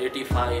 85,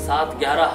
7-11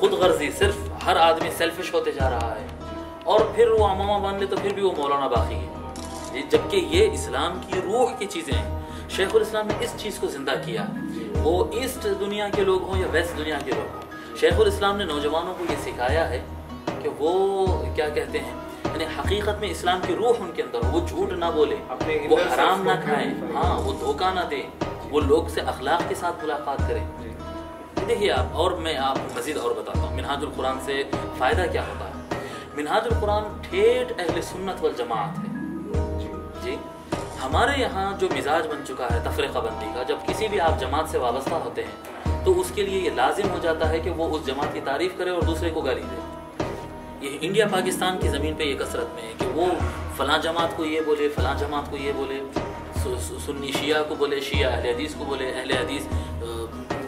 خود غرضی، صرف ہر آدمی سیلفش ہوتے جا رہا ہے، اور پھر وہ امامہ مان لے تو پھر بھی وہ مولانا باقی ہے، جبکہ یہ اسلام کی روح کی چیزیں ہیں۔ شیخ الاسلام نے اس چیز کو زندہ کیا، وہ ایسٹ دنیا کے لوگ ہوں یا ویسٹ دنیا کے لوگ ہوں، شیخ الاسلام نے نوجوانوں کو یہ سکھایا ہے کہ وہ کیا کہتے ہیں، یعنی حقیقت میں اسلام کی روح ان کے اندر ہو، وہ جھوٹ نہ بولے، وہ حرام نہ کھائیں، ہاں وہ دھوکہ نہ دیں، وہ لوگ سے اخلاق کے ساتھ ملاقات کریں۔ دیکھیے آپ، اور میں آپ کو مزید اور بتاتا ہوں منہاج القرآن سے فائدہ کیا ہوتا ہے۔ منہاج القرآن ٹھیٹ اہل سنت والجماعت ہے جی۔ ہمارے یہاں جو مزاج بن چکا ہے تفرقہ بندی کا، جب کسی بھی آپ جماعت سے وابستہ ہوتے ہیں تو اس کے لیے یہ لازم ہو جاتا ہے کہ وہ اس جماعت کی تعریف کرے اور دوسرے کو گالی دے۔ یہ انڈیا پاکستان کی زمین پہ یہ کثرت میں ہے کہ وہ فلاں جماعت کو یہ بولے، فلاں جماعت کو یہ بولے، سنی شیعہ کو بولے، شیعہ اہل حدیث کو بولے، اہل حدیث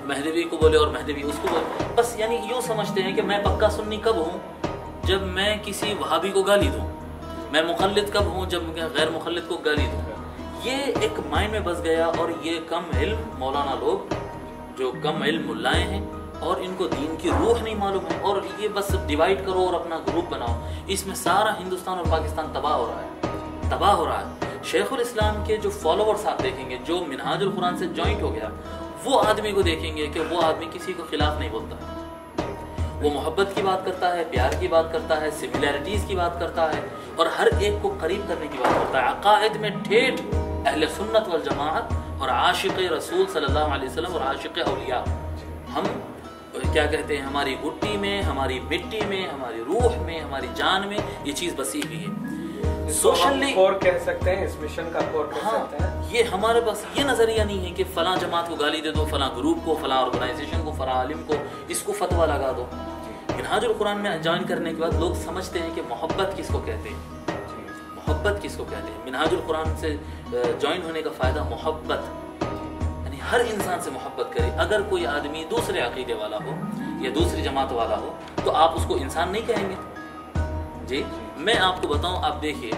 مہدوی کو بولے اور مہدوی اس کو بولے، بس یعنی یوں سمجھتے ہیں کہ میں پکا سنی کب ہوں جب میں کسی وہابی کو گالی دوں، میں مخلد کب ہوں جب غیر مخلد کو گالی دوں۔ یہ ایک مائنڈ میں بس گیا، اور یہ کم علم مولانا لوگ جو کم علم ملائیں ہیں اور ان کو دین کی روح نہیں معلوم ہے، اور یہ بس ڈیوائیڈ کرو اور اپنا گروپ بناؤ، اس میں سارا ہندوستان اور پاکستان تباہ ہو رہا ہے، تباہ ہو رہا ہے۔ شیخ الاسلام کے جو فالوورز آپ دیکھیں گے، جو منہاج القرآن سے جوائنٹ ہو گیا، وہ آدمی کو دیکھیں گے کہ وہ آدمی کسی کو خلاف نہیں بولتا ہے، وہ محبت کی بات کرتا ہے، پیار کی بات کرتا ہے، سملیرٹیز کی بات کرتا ہے، اور ہر ایک کو قریب کرنے کی بات کرتا ہے۔ عقائد میں ٹھیٹ اہل سنت والجماعت اور عاشق رسول صلی اللہ علیہ وسلم اور عاشق اولیاء، ہم کیا کہتے ہیں، ہماری گٹی میں، ہماری مٹی میں، ہماری روح میں، ہماری جان میں یہ چیز بسی ہوئی ہے۔ سوشلی کور کہہ سکتے ہیں، اس مشن کا کور کہہ سکتے ہیں۔ یہ ہمارے پاس یہ نظریہ نہیں ہے کہ فلاں جماعت کو گالی دے دو، فلاں گروپ کو، فلاں آرگنائزیشن کو، فلاں عالم کو، اس کو فتویٰ لگا دو۔ منہاج القرآن میں جوائن کرنے کے بعد لوگ سمجھتے ہیں کہ محبت کس کو کہتے ہیں، محبت کس کو کہتے ہیں۔ منہاج القرآن سے جوائن ہونے کا فائدہ محبت، یعنی ہر انسان سے محبت کرے۔ اگر کوئی آدمی دوسرے عقیدے والا ہو یا دوسری جماعت والا ہو تو آپ اس کو انسان نہیں کہیں گے جی۔ میں آپ کو بتاؤں، آپ دیکھیے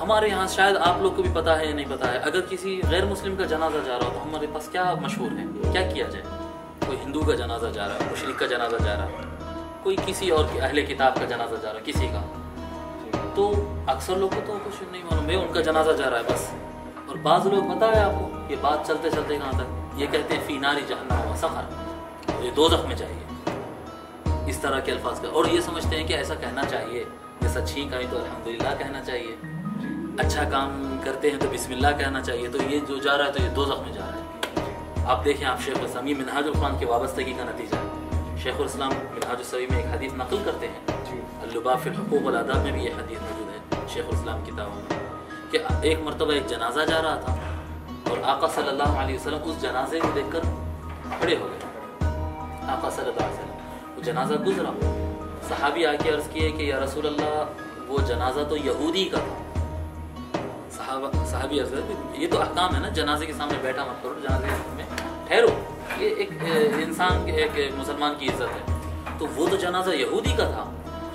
ہمارے یہاں شاید آپ لوگ کو بھی پتا ہے یا نہیں پتا ہے، اگر کسی غیر مسلم کا جنازہ جا رہا ہو تو ہمارے پاس کیا مشہور ہے، کیا کیا جائے؟ کوئی ہندو کا جنازہ جا رہا ہے، مشرک کا جنازہ جا رہا ہے، کوئی کسی اور اہل کتاب کا جنازہ جا رہا ہے، کسی کا، تو اکثر لوگ کو تو کچھ نہیں معلوم ہے ان کا جنازہ جا رہا ہے بس۔ اور بعض لوگ پتا ہے آپ کو، یہ بات چلتے چلتے کہاں تک، یہ کہتے ہیں فی ناری جہنم و سقر، یہ دوزخ میں جائیے، اس طرح کے الفاظ کا، اور یہ سمجھتے ہیں کہ ایسا کہنا چاہیے، جیسا چھینک آئی تو الحمدللہ کہنا چاہیے، اچھا کام کرتے ہیں تو بسم اللہ کہنا چاہیے، تو یہ جو جا رہا ہے تو یہ دوزخ میں جا رہا ہے۔ آپ دیکھیں، آپ شیخ الاسلام، یہ منہاج القرآن کی وابستگی کا نتیجہ ہے۔ شیخ الاسلام منہاج الصوی میں ایک حدیث نقل کرتے ہیں، اللباب فی الحقوق والآداب میں بھی یہ حدیث موجود ہے شیخ الاسلام کی کتابوں میں، کہ ایک مرتبہ ایک جنازہ جا رہا تھا اور آقا صلی اللہ علیہ وسلم اس جنازے کو دیکھ کر کھڑے ہو گئے۔ آقا صلی اللہ علیہ وسلم، وہ جنازہ گزرا، صحابی آ کے عرض کیے کہ یا رسول اللہ وہ جنازہ تو یہودی کا تھا۔ صحابی عرض کرے، یہ تو احکام ہے نا، جنازے کے سامنے بیٹھا مت کرو، جنازے میں ٹھہرو، یہ ایک انسان ایک مسلمان کی عزت ہے، تو وہ تو جنازہ یہودی کا تھا۔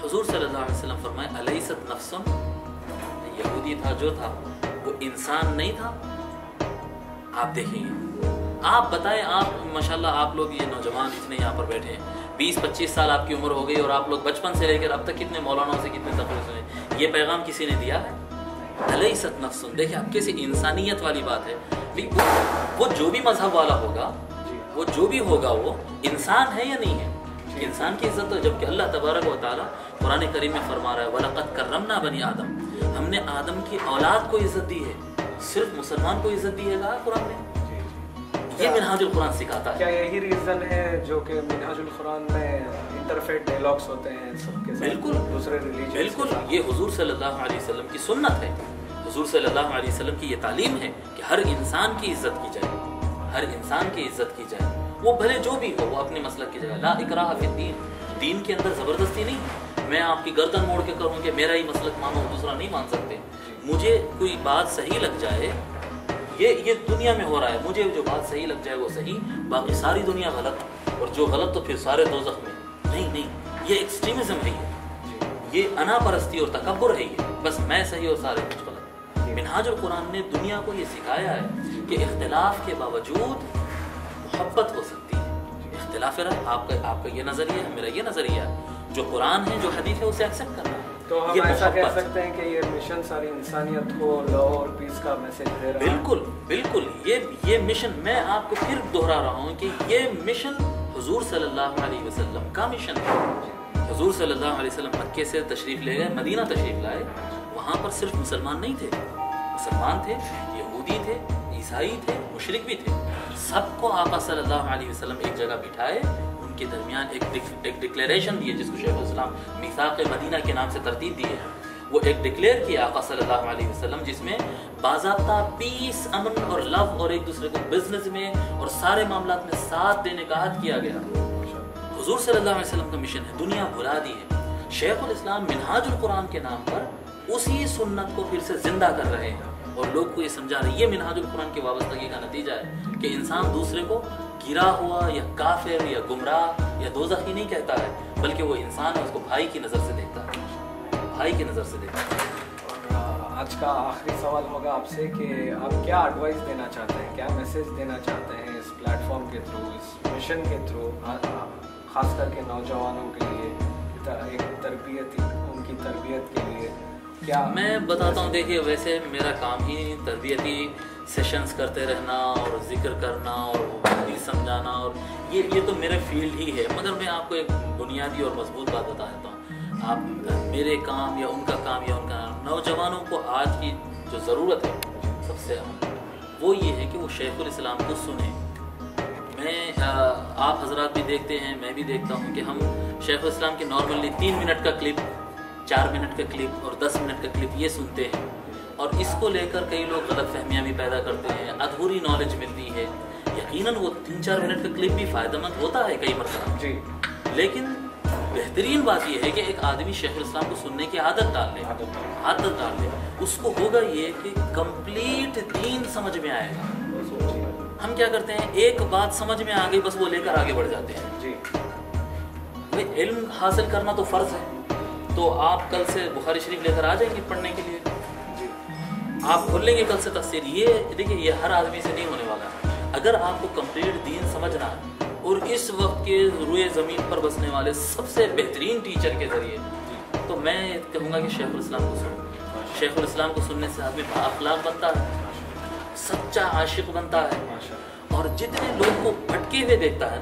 حضور صلی اللہ علیہ وسلم فرمائے الیست نفس، یہودی تھا جو تھا وہ انسان نہیں تھا؟ آپ دیکھیں گے، آپ بتائیں، آپ ماشاءاللہ آپ لوگ یہ نوجوان اتنے یہاں پر بیٹھے ہیں، 20-25 سال آپ کی عمر ہو گئی، اور آپ لوگ بچپن سے لے کر اب تک کتنے مولانوں سے کتنے تقریر سنے، یہ پیغام کسی نے دیا ہے؟ الیست نفس، دیکھیں آپ کیسے انسانیت والی بات ہے۔ وہ جو بھی مذہب والا ہوگا، وہ جو بھی ہوگا، وہ انسان ہے یا نہیں ہے؟ انسان کی عزت، جبکہ اللہ تبارک و تعالیٰ قرآن کریم میں فرما رہا ہے وَلَقَدْ كَرَّمْنَا بَنِي آدم، ہم نے آدم کی اولاد کو عزت دی ہے، صرف مسلمان کو عزت دی ہے کہا قرآن نے۔ یہ منہاج القرآن سکھاتا ہے۔ کیا یہی ریزن ہے جو کہ منہاج القرآن میں انٹرفیت ڈائلاگس ہوتے ہیں سب کے ساتھ؟ بالکل، دوسرے ریلیجن، بالکل، یہ حضور صلی اللہ علیہ وسلم کی سنت ہے، حضور صلی اللہ علیہ وسلم کی یہ تعلیم ہے کہ ہر انسان کی عزت کی جائے، ہر انسان کی عزت کی جائے، وہ بھلے جو بھی ہو، وہ اپنے مسلک کی جگہ، لا اکراہ فی الدین، دین کے اندر زبردستی نہیں، میں آپ کی گردن موڑ کے کہوں کہ میرا ہی مسلک مانو، دوسرا نہیں مان سکتے۔ مجھے کوئی بات صحیح لگ جائے، یہ دنیا میں ہو رہا ہے، مجھے جو بات صحیح لگ جائے وہ صحیح، باقی ساری دنیا غلط، اور جو غلط تو پھر سارے دوزخ میں۔ نہیں، یہ ایکسٹریمزم ہے، یہ انا پرستی اور تکبر ہے، یہ بس میں صحیح اور سارے کچھ غلط۔ منہاج القرآن نے دنیا کو یہ سکھایا ہے کہ اختلاف کے باوجود محبت ہو سکتی ہے، خلاف رائے. آپ کا یہ نظریہ ہے, میرا یہ نظریہ ہے. جو قرآن ہے, جو حدیث ہے, اسے ایکسیپٹ کرنا ہے. تو ہم ایسا کہہ سکتے ہیں کہ یہ مشن ساری انسانیت کو لا اور پیس کا میسج دے رہا ہے. بالکل بالکل. یہ مشن میں آپ کو پھر دہرا رہا ہوں کہ یہ مشن حضور صلی اللہ علیہ وسلم کا مشن ہے. حضور صلی اللہ علیہ وسلم مکے سے تشریف لے گئے, مدینہ تشریف لائے. وہاں پر صرف مسلمان نہیں تھے, مسلمان تھے, یہودی تھے, عیسائی تھے, مشرک بھی تھے. سب کو آقا صلی اللہ علیہ وسلم ایک جگہ بٹھائے, ان کے درمیان ایک ڈکلیریشن دی ہے جس کو شیخ الاسلام میثاق مدینہ کے نام سے ترتیب دی ہے. وہ ایک ڈکلیئر کیا آقا صلی اللہ علیہ وسلم, جس میں باضابطہ پیس, امن اور لو اور ایک دوسرے کو بزنس میں اور سارے معاملات میں ساتھ دینے کا عہد کیا گیا. حضور صلی اللہ علیہ وسلم کا مشن ہے, دنیا بھلا دی ہے. شیخ الاسلام منہاج القرآن کے نام پر اسی سنت کو پھر سے زندہ کر رہے ہیں اور لوگ کو یہ سمجھا رہے ہیں. یہ منہاج القرآن کی وابستگی کا نتیجہ ہے کہ انسان دوسرے کو گرا ہوا یا کافر یا گمراہ یا دوزخی نہیں کہتا ہے, بلکہ وہ انسان ہے, اس کو بھائی کی نظر سے دیکھتا ہے, بھائی کی نظر سے دیکھتا ہے. اور آج کا آخری سوال ہوگا آپ سے کہ آپ کیا ایڈوائس دینا چاہتے ہیں, کیا میسج دینا چاہتے ہیں اس پلیٹ فارم کے تھرو, اس مشن کے تھرو, خاص کر کے نوجوانوں کے لیے, ایک ان کی تربیت کے لیے کیا؟ میں بتاتا ہوں, دیکھیے ویسے میرا کام ہی تربیتی سیشنز کرتے رہنا اور ذکر کرنا اور حدیث سمجھانا, اور یہ تو میرا فیلڈ ہی ہے. مگر میں آپ کو ایک بنیادی اور مضبوط بات بتا دیتا ہوں. آپ میرے کام یا ان کا کام یا ان کا کام, نوجوانوں کو آج کی جو ضرورت ہے سب سے اہم وہ یہ ہے کہ وہ شیخ الاسلام کو سنیں. آپ حضرات بھی دیکھتے ہیں, میں بھی دیکھتا ہوں کہ ہم شیخ الاسلام کے نارملی 3 منٹ کا کلپ, 4 منٹ کا کلپ اور 10 منٹ کا کلپ یہ سنتے ہیں, اور اس کو لے کر کئی لوگ غلط فہمیاں بھی پیدا کرتے ہیں, ادھوری نالج ملتی ہے. یقیناً وہ 3-4 منٹ کا کلپ بھی فائدہ مند ہوتا ہے کئی مرتبہ جی, لیکن بہترین بات یہ ہے کہ ایک آدمی شیخ الاسلام کو سننے کی عادت ڈال لے. اس کو ہوگا یہ کہ کمپلیٹ دین سمجھ میں آئے گا. ہم کیا کرتے ہیں, ایک بات سمجھ میں آ گئی بس وہ لے کر آگے بڑھ جاتے ہیں جی. علم حاصل کرنا تو فرض ہے, تو آپ کل سے بخاری شریف لے کر آ جائیں گے پڑھنے کے لیے, آپ کھول لیں گے کل سے تفسیر. یہ دیکھیں, یہ ہر آدمی سے نہیں ہونے والا. اگر آپ کو کمپلیٹ دین سمجھنا ہے اور اس وقت کے روئے زمین پر بسنے والے سب سے بہترین ٹیچر کے ذریعے, تو میں کہوں گا کہ شیخ الاسلام کو سنو. شیخ الاسلام کو سننے سے آدمی با اخلاق بنتا ہے, سچا عاشق بنتا ہے, اور جتنے لوگ کو بھٹکے ہوئے دیکھتا ہے.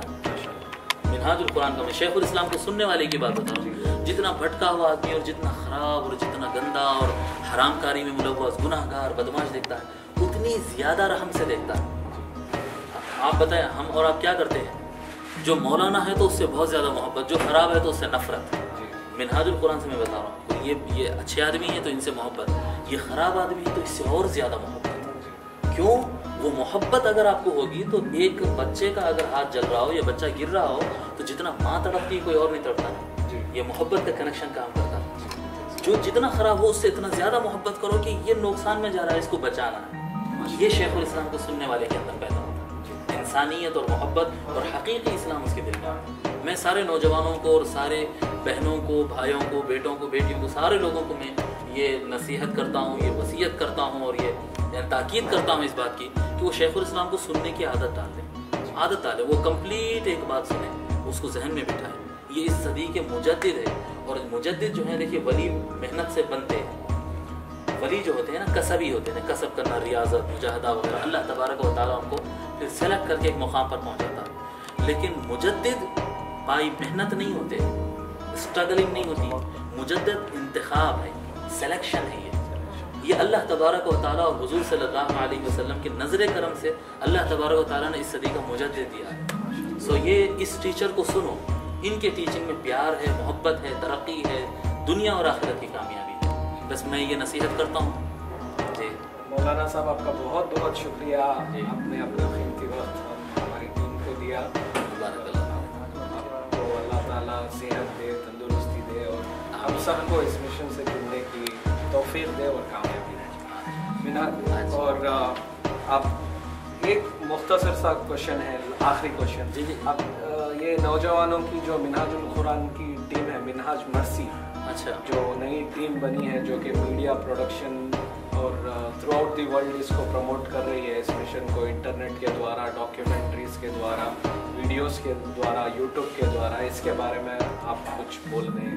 منہاج القرآن کا میں شیخ الاسلام کو سننے والے کی بات بتا رہا ہوں, جتنا بھٹکا ہوا آدمی اور جتنا خراب اور جتنا گندا اور حرام کاری میں ملوث گناہ گار بدماش دیکھتا ہے, اتنی زیادہ رحم سے دیکھتا ہے. آپ بتائیں, ہم اور آپ کیا کرتے ہیں؟ جو مولانا ہے تو اس سے بہت زیادہ محبت, جو خراب ہے تو اس سے نفرت. منہاج القرآن سے میں بتا رہا ہوں, یہ اچھے آدمی ہیں تو ان سے محبت, یہ خراب آدمی ہے تو اس سے اور زیادہ محبت. کیوں؟ وہ محبت اگر آپ کو ہوگی تو ایک بچے کا اگر ہاتھ جل رہا ہو یا بچہ گر رہا ہو تو جتنا ماں تڑپتی کوئی اور نہیں تڑپتا. یہ محبت کا کنیکشن کام کرتا ہے. جو جتنا خراب ہو اس سے اتنا زیادہ محبت کرو کہ یہ نقصان میں جا رہا ہے, اس کو بچانا ہے. یہ شیخ الاسلام کو سننے والے کے اندر پیدا ہوتا ہے, انسانیت اور محبت اور حقیقی اسلام اس کے دل میں. میں سارے نوجوانوں کو اور سارے بہنوں کو, بھائیوں کو, بیٹوں کو, بیٹیوں کو, سارے لوگوں کو میں یہ نصیحت کرتا ہوں, یہ وصیت کرتا ہوں اور یہ تاکید کرتا ہوں اس بات کی کہ وہ شیخ الاسلام کو سننے کی عادت ڈالیں. وہ کمپلیٹ ایک بات سنیں, اس کو ذہن میں بٹھائیں. یہ اس صدی کے مجدد ہے, اور مجدد جو ہیں دیکھیے ولی محنت سے بنتے ہیں. ولی جو ہوتے ہیں نا کسبی ہوتے ہیں, کسب کرنا, ریاضت, مجاہدہ وغیرہ, اللہ تبارک و تعالیٰ ان کو پھر سلیکٹ کر کے ایک مقام پر پہنچاتا ہے. لیکن مجدد بائی محنت نہیں ہوتے, اسٹرگلنگ نہیں ہوتی. مجدد انتخاب ہے, سلیکشن ہے. یہ اللہ تبارک و تعالیٰ اور حضور صلی اللہ علیہ وسلم کے نظر کرم سے اللہ تبارک و تعالیٰ نے اس صدی کا مجدد دیا ہے. سو یہ اس ٹیچر کو سنو, ان کے ٹیچنگ میں پیار ہے, محبت ہے, ترقی ہے, دنیا اور آخرت کی کامیابی ہے. بس میں یہ نصیحت کرتا ہوں. جی مولانا صاحب, آپ کا بہت بہت شکریہ. آپ نے اپنا قیمتی وقت ہماری ٹیم کو دیا. آپ کو اللہ تعالیٰ صحت دے, تندرستی دے, اور ہم سب کو اس مشن سے جڑنے کی توفیق دے اور کامیابی دے. اور آپ, ایک مختصر سا کوشچن ہے, آخری کوشچن. جی جی. اب یہ نوجوانوں کی جو منہاج القرآن کی ٹیم ہے, منہاج مرسی, اچھا, جو نئی ٹیم بنی ہے جو کہ میڈیا پروڈکشن اور تھرو آؤٹ دی ورلڈ اس کو پروموٹ کر رہی ہے، اس مشن کو انٹرنیٹ کے دوارا، ڈاکیومنٹریز کے دوارا، ویڈیوز کے دوارا، یوٹیوب کے دوارا. اس کے بارے میں آپ کچھ بول دیں.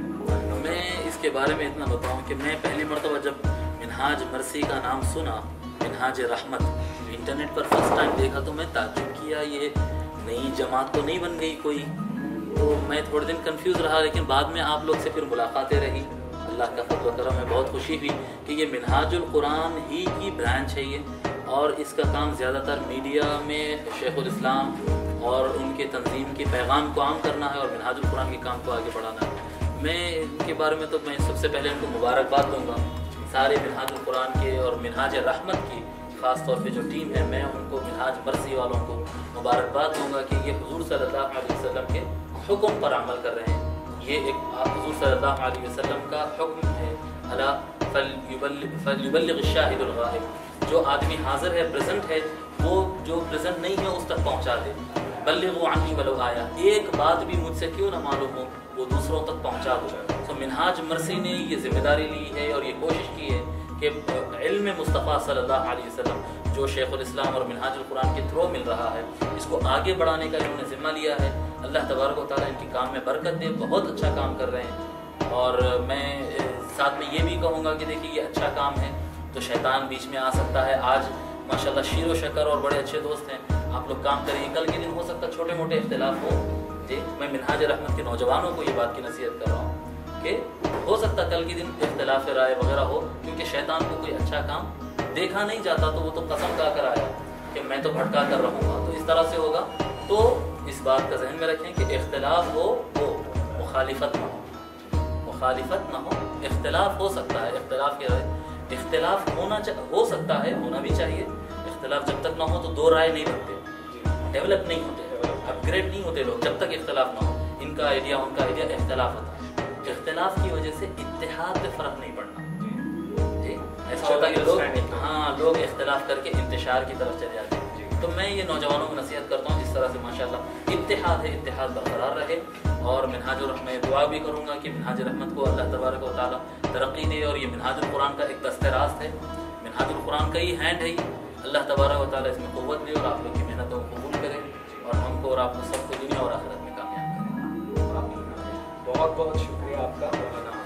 میں اس کے بارے میں اتنا بتاؤں کہ میں پہلی مرتبہ جب منہاج مرسی کا نام سنا، منہاج رحمت، انٹرنیٹ پر فرسٹ ٹائم دیکھا تو میں تعجب کیا، یہ نئی جماعت تو نہیں بن گئی کوئی؟ تو میں تھوڑے دن کنفیوز رہا، لیکن بعد میں آپ لوگ سے پھر ملاقاتیں رہی. اللہ کا فضل و کرم ہے، بہت خوشی ہوئی کہ یہ منہاج القرآن ہی کی برانچ ہے یہ، اور اس کا کام زیادہ تر میڈیا میں شیخ الاسلام اور ان کے تنظیم کے پیغام کو عام کرنا ہے اور منہاج القرآن کے کام کو آگے بڑھانا ہے. میں ان کے بارے میں تو میں سب سے پہلے ان کو مبارکباد دوں گا، سارے منہاج القرآن کے اور منہاج رحمت کی خاص طور پہ جو ٹیم ہے، میں ان کو منہاج مرسی والوں کو مبارکباد دوں گا کہ یہ حضور صلی اللہ علیہ وسلم کے حکم پر عمل کر رہے ہیں. یہ ایک حضور صلی اللہ علیہ وسلم کا حکم ہے، الا فلیبلغ الشاہد الغائب، جو آدمی حاضر ہے، پریزنٹ ہے، وہ جو پریزنٹ نہیں ہے اس تک پہنچا دے. بلغوا عنی ولو آیا، ایک بات بھی مجھ سے کیوں نہ معلوم ہو وہ دوسروں تک پہنچا دو. تو منہاج مرسی نے یہ ذمہ داری لی ہے اور یہ کوشش کی ہے کہ علم مصطفیٰ صلی اللہ علیہ وسلم جو شیخ الاسلام اور منہاج القرآن کے تھرو مل رہا ہے، اس کو آگے بڑھانے کا انہوں نے ذمہ لیا ہے. اللہ تبارک و تعالیٰ ان کے کام میں برکت دے، بہت اچھا کام کر رہے ہیں. اور میں ساتھ میں یہ بھی کہوں گا کہ دیکھیے یہ اچھا کام ہے تو شیطان بیچ میں آ سکتا ہے. آج ماشاءاللہ شیر و شکر اور بڑے اچھے دوست ہیں، آپ لوگ کام کریں، کل کے دن ہو سکتا ہے چھوٹے موٹے اختلاف ہو. جی میں منہاج رحمت کے نوجوانوں کو یہ بات کی نصیحت کر رہا ہوں کہ ہو سکتا ہے کل کے دن اختلاف رائے وغیرہ ہو، کیونکہ شیطان کو کوئی اچھا کام دیکھا نہیں جاتا تو وہ تو قسم کھا کر آیا کہ میں تو بھٹکا کر رہوں گا. تو اس طرح سے ہوگا. تو اس بات کا ذہن میں رکھیں کہ اختلاف ہو وہ مخالفت نہ ہو، مخالفت نہ ہو. اختلاف ہو سکتا ہے، اختلاف ہو سکتا ہے، ہونا بھی چاہیے. اختلاف جب تک نہ ہو تو دو رائے نہیں بنتے، ڈیولپ نہیں ہوتے، اپ گریڈ نہیں ہوتے لوگ جب تک اختلاف نہ ہو. ان کا آئیڈیا ان کا آئیڈیا، اختلاف ہوتا ہے. اختلاف کی وجہ سے اتحاد پہ فرق نہیں پڑنا. جی ایسا ہوتا ہے کہ لوگ اختلاف کر کے انتشار کی طرف چلے جاتے ہیں. تو میں یہ نوجوانوں کو نصیحت کرتا ہوں جس طرح سے ماشاءاللہ اتحاد ہے، اتحاد برقرار رہے. اور منہاج الرحمت دعا بھی کروں گا کہ منہاج رحمت کو اللہ تبارک و تعالیٰ ترقی دے. اور یہ منہاج القرآن کا ایک دستِ راست ہے، منہاج القرآن کا ہی ہینڈ ہے. اللہ تبارک و تعالیٰ اس میں قوت دے اور آپ لوگ کی محنتوں کو قبول کرے اور ہم کو اور آپ کو سب کو دنیا اور آخرت میں کامیاب کرے. بہت بہت شکریہ آپ کا مولانا.